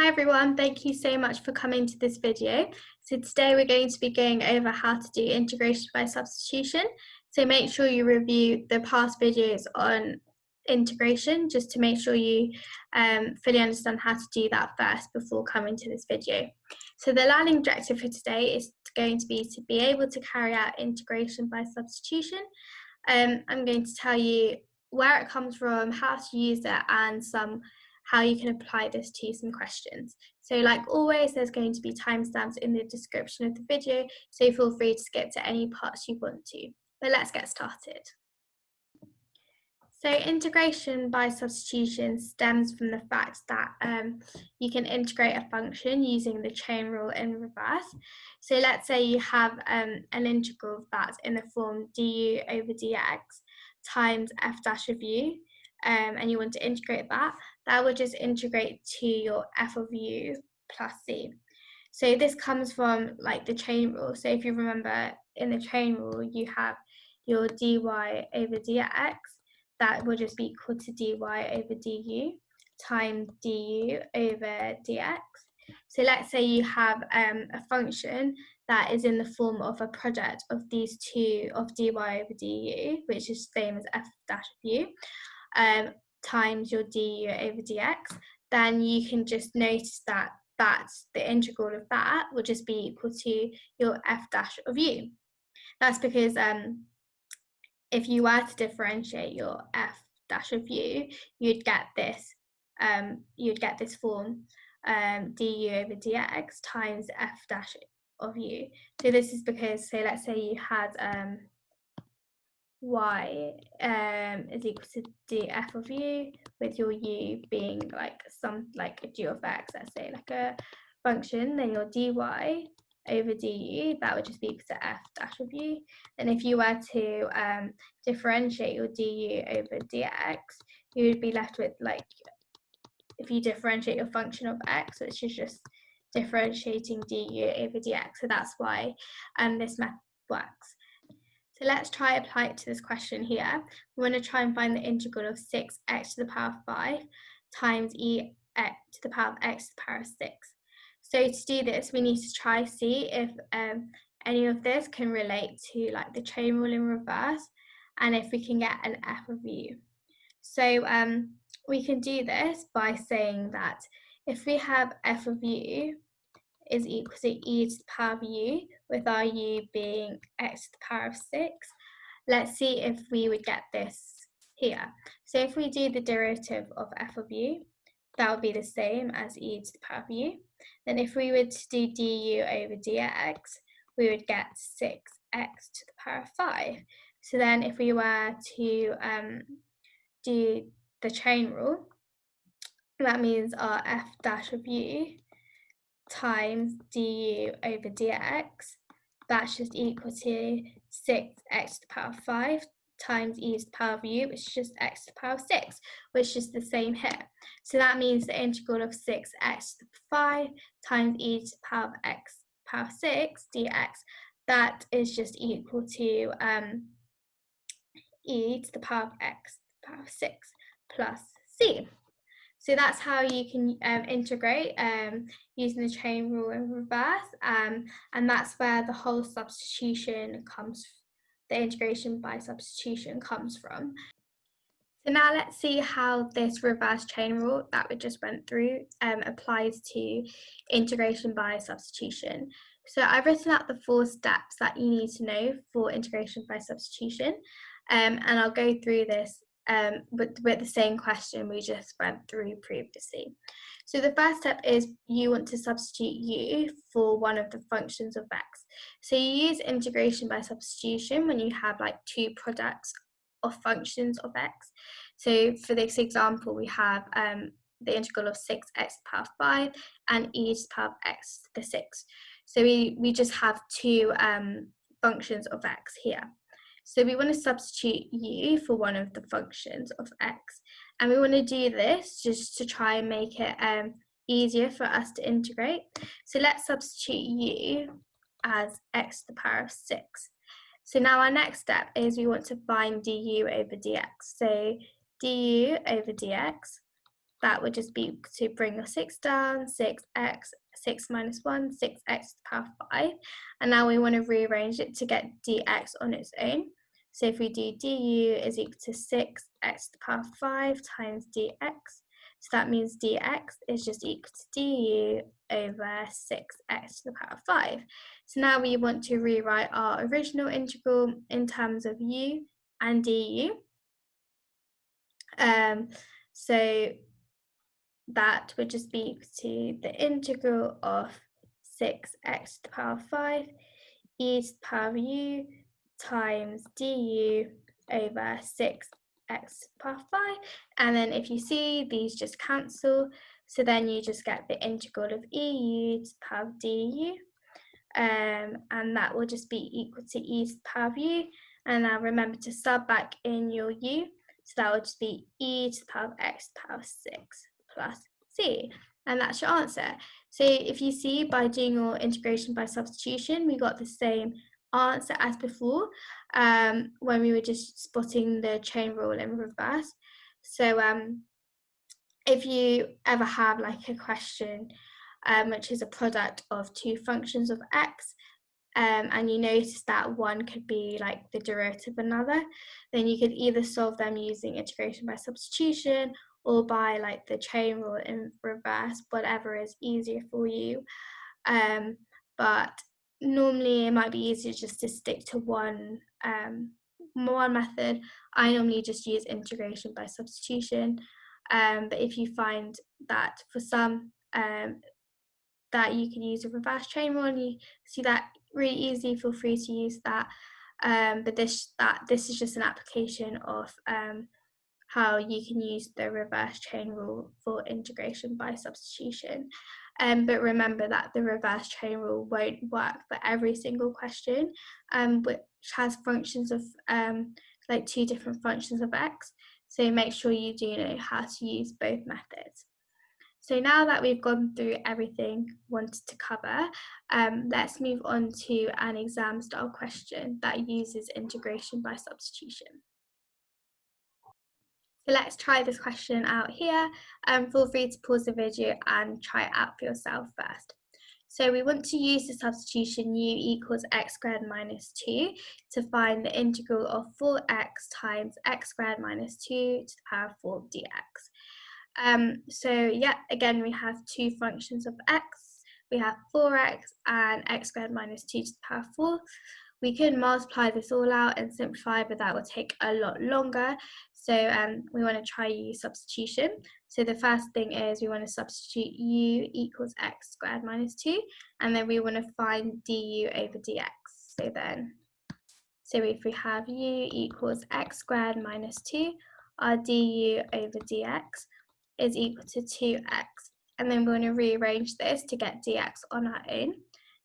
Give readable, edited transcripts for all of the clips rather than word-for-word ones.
Hi everyone, thank you so much for coming to this video. So today we're going to be going over how to do integration by substitution. So make sure you review the past videos on integration just to make sure you fully understand how to do that first before coming to this video. So the learning objective for today is going to be able to carry out integration by substitution. I'm going to tell you where it comes from, how to use it, and how you can apply this to some questions. So like always, there's going to be timestamps in the description of the video, so feel free to skip to any parts you want to. But let's get started. So integration by substitution stems from the fact that you can integrate a function using the chain rule in reverse. So let's say you have an integral that's in the form du over dx times f dash of u, and you want to integrate that would just integrate to your f of u plus c. So this comes from like the chain rule. So if you remember, in the chain rule you have your dy over dx, that will just be equal to dy over du times du over dx. So let's say you have a function that is in the form of a product of these two, of dy over du, which is the same as f dash of u, times your du over dx, then you can just notice that the integral of that will just be equal to your f dash of u. That's because if you were to differentiate your f dash of u, you'd get this form, du over dx times f dash of u. So this is because, so let's say you had y is equal to df of u, with your u being like a g of x, let's say like a function, then your dy over du, that would just be equal to f dash of u. And if you were to differentiate your du over dx, you would be left with, like, if you differentiate your function of x, which is just differentiating du over dx. So that's why this method works. So let's try apply it to this question here. We want to try and find the integral of 6x to the power of 5 times e to the power of x to the power of 6. So to do this, we need to try see if any of this can relate to like the chain rule in reverse, and if we can get an f of u. So we can do this by saying that if we have f of u is equal to e to the power of u, with our u being x to the power of 6, let's see if we would get this here. So if we do the derivative of f of u, that would be the same as e to the power of u. Then if we were to do du over dx, we would get 6x to the power of 5. So then if we were to do the chain rule, that means our f dash of u times du over dx, that's just equal to 6x to the power of 5 times e to the power of u, which is just x to the power of 6, which is the same here. So that means the integral of 6x to the 5 times e to the power of x to the power of 6 dx, that is just equal to e to the power of x to the power of 6 plus c. So that's how you can integrate using the chain rule in reverse, and that's where the whole substitution the integration by substitution comes from. So now let's see how this reverse chain rule that we just went through applies to integration by substitution. So I've written out the 4 steps that you need to know for integration by substitution, and I'll go through this with the same question we just went through previously. So the first step is you want to substitute u for one of the functions of x. So you use integration by substitution when you have like 2 products of functions of x. So for this example, we have the integral of 6x to the power of 5 and e to the power of x to the 6. So we just have 2 functions of x here. So we want to substitute u for one of the functions of x, and we want to do this just to try and make it easier for us to integrate. So let's substitute u as x to the power of 6. So now our next step is we want to find du over dx. So du over dx that would just be to bring your 6 down, 6x, 6 minus 1, 6x to the power 5. And now we want to rearrange it to get dx on its own. So if we do du is equal to 6x to the power 5 times dx. So that means dx is just equal to du over 6x to the power 5. So now we want to rewrite our original integral in terms of u and du. So that would just be equal to the integral of 6x to the power 5 e to the power of u times du over 6x to the power 5. And then if you see, these just cancel. So then you just get the integral of eu to the power of du. And that will just be equal to e to the power of u. And now remember to sub back in your u. So that would just be e to the power of x to the power of 6 plus c. And that's your answer. So if you see, by doing your integration by substitution, we got the same answer as before when we were just spotting the chain rule in reverse. So if you ever have like a question which is a product of two functions of x, and you notice that one could be like the derivative of another, then you could either solve them using integration by substitution or by like the chain rule in reverse, whatever is easier for you. But normally it might be easier just to stick to one method. I normally just use integration by substitution, but if you find that for some that you can use a reverse chain rule and you see that really easy, feel free to use that. But this is just an application of how you can use the reverse chain rule for integration by substitution. But remember that the reverse chain rule won't work for every single question, which has functions of like two different functions of x. So make sure you do know how to use both methods. So now that we've gone through everything wanted to cover, let's move on to an exam style question that uses integration by substitution. So let's try this question out here. Feel free to pause the video and try it out for yourself first. So we want to use the substitution u equals x squared minus 2 to find the integral of 4x times x squared minus 2 to the power of 4 dx. So yeah, again, we have two functions of x. We have 4x and x squared minus 2 to the power of 4. We can multiply this all out and simplify, but that will take a lot longer. So we want to try use substitution. So the first thing is we want to substitute u equals x squared minus 2, and then we want to find du over dx. So if we have u equals x squared minus 2, our du over dx is equal to 2x. And then we're going to rearrange this to get dx on our own.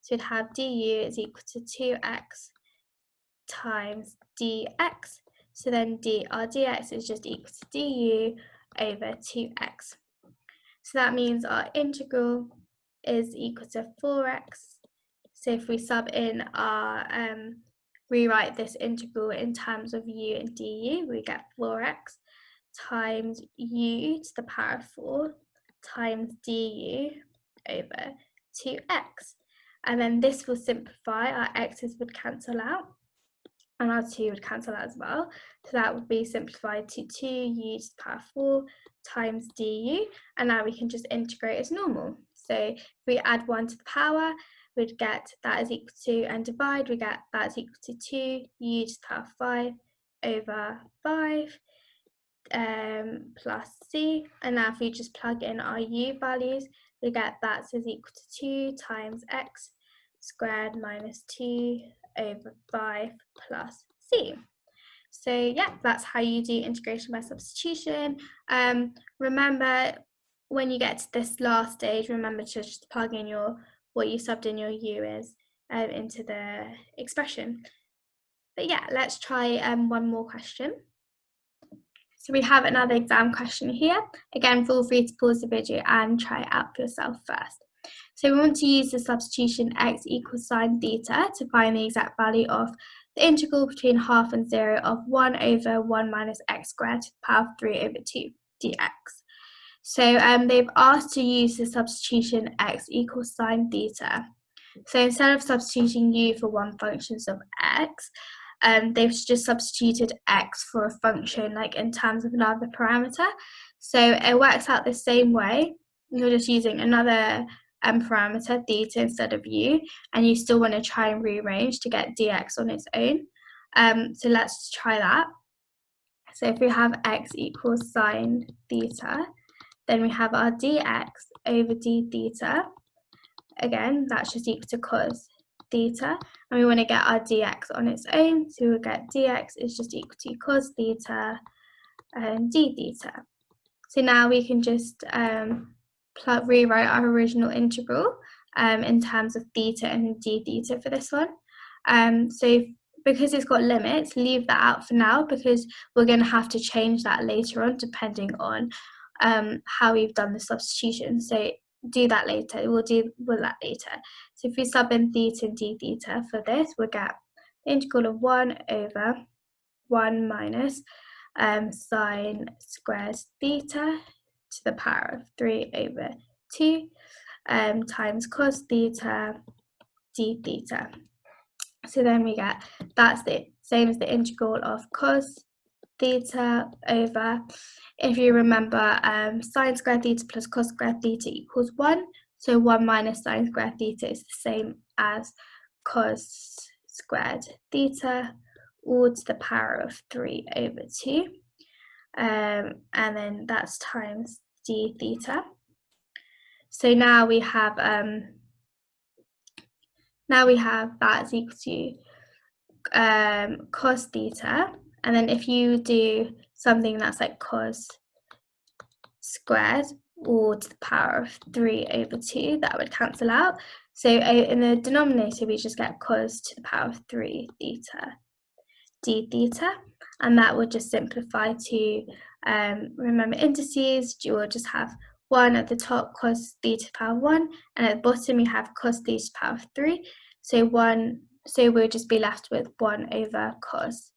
So we'd have du is equal to 2x times dx. So then our dx is just equal to du over 2x. So that means our integral is equal to 4x. So if we sub in our, rewrite this integral in terms of u and du, we get 4x times u to the power of 4 times du over 2x. And then this will simplify, our x's would cancel out and our 2 would cancel out as well. So that would be simplified to 2u to the power of 4 times du, and now we can just integrate as normal. So if we add 1 to the power, we'd get that is equal to, and divide, we get that is equal to 2u to the power of 5 over 5 plus c. And now if we just plug in our u values, we get that is equal to 2 times x squared minus 2 over 5 plus c. So yeah, that's how you do integration by substitution. Remember, when you get to this last stage, remember to just plug in what you subbed in your u is into the expression. But yeah, let's try one more question. So we have another exam question here. Again, feel free to pause the video and try it out for yourself first. So we want to use the substitution x equals sine theta to find the exact value of the integral between half and 0 of 1 over 1 minus x squared to the power of 3 over 2 dx. So they've asked to use the substitution x equals sine theta. So instead of substituting u for one function of x, they've just substituted x for a function like in terms of another parameter. So it works out the same way. You're just using another parameter, theta, instead of u, and you still want to try and rearrange to get dx on its own. So let's try that. So if we have x equals sine theta, then we have our dx over d theta. Again, that's just equal to cos theta, and we want to get our dx on its own, so we'll get dx is just equal to cos theta and d theta. So now we can just rewrite our original integral in terms of theta and d theta for this one. So because it's got limits, leave that out for now, because we're going to have to change that later on depending on how we've done the substitution. So do that later. We'll that later. So if we sub in theta and d theta for this, we'll get the integral of 1 over 1 minus sine squared theta to the power of 3 over 2 times cos theta d theta. So then we get, that's the same as the integral of cos theta over, if you remember, sine squared theta plus cos squared theta equals 1. So 1 minus sine squared theta is the same as cos squared theta, all to the power of 3 over 2. And then that's times d theta. So now we have that's equal to cos theta, and then if you do something that's like cos squared all to the power of 3 over 2, that would cancel out. So in the denominator we just get cos to the power of 3 theta d theta, and that would just simplify to remember indices. You will just have 1 at the top, cos theta to the power of 1, and at the bottom you have cos theta to the power of 3. So we'll just be left with 1 over cos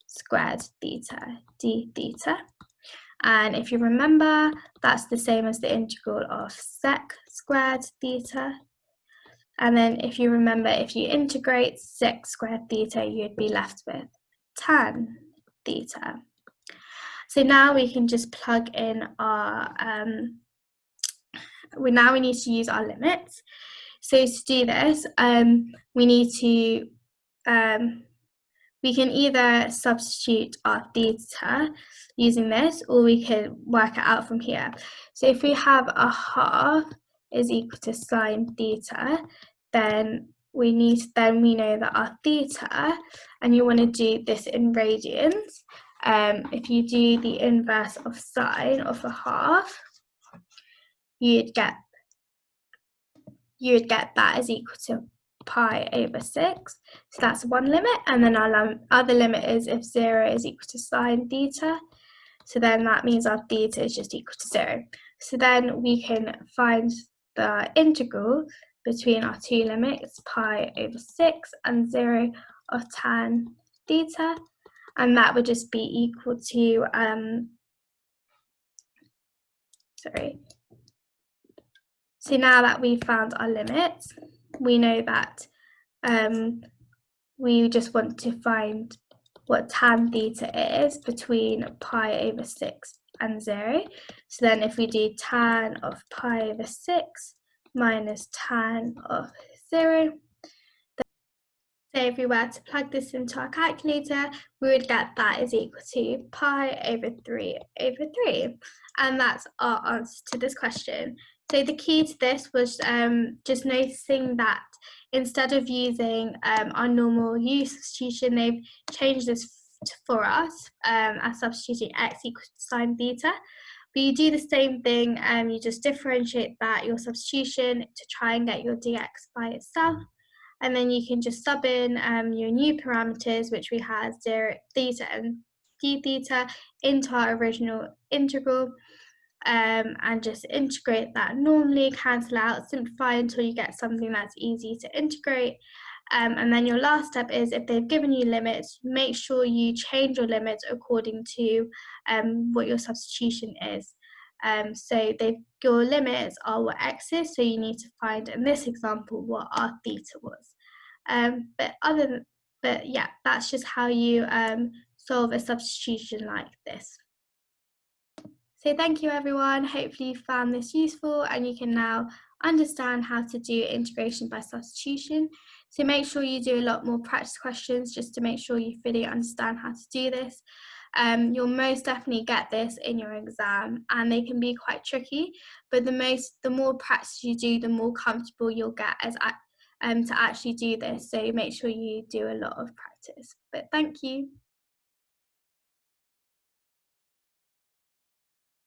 squared theta d theta. And if you remember, that's the same as the integral of sec squared theta. And then if you remember, if you integrate sec squared theta, you'd be left with tan theta. So now we can just plug in our, we need to use our limits. So to do this, we need to, we can either substitute our theta using this, or we can work it out from here. So if we have a half is equal to sine theta, then we know that our theta, and you want to do this in radians. If you do the inverse of sine of a half, you'd get that is equal to pi over 6. So that's one limit, and then our other limit is if 0 is equal to sine theta. So then that means our theta is just equal to 0. So then we can find the integral between our two limits, pi over 6 and 0 of tan theta, and that would just be equal to, so now that we've found our limits, we know that we just want to find what tan theta is between pi over 6 and 0. So then if we do tan of pi over 6 minus tan of 0, so if we were to plug this into our calculator, we would get that is equal to pi over 3 over 3. And that's our answer to this question. So the key to this was just noticing that instead of using our normal u substitution, they've changed this for us as substituting x equals sine theta. But you do the same thing, you just differentiate your substitution to try and get your dx by itself. And then you can just sub in your new parameters, which we had 0, theta and d theta, into our original integral, and just integrate that normally, cancel out, simplify until you get something that's easy to integrate. And then your last step is, if they've given you limits, make sure you change your limits according to what your substitution is. Your limits are what x is, so you need to find, in this example, what our theta was. But yeah, that's just how you solve a substitution like this. So thank you everyone, hopefully you found this useful and you can now understand how to do integration by substitution. So make sure you do a lot more practice questions just to make sure you fully understand how to do this. You'll most definitely get this in your exam, and they can be quite tricky, but the more practice you do, the more comfortable you'll get as to actually do this. So make sure you do a lot of practice. But thank you.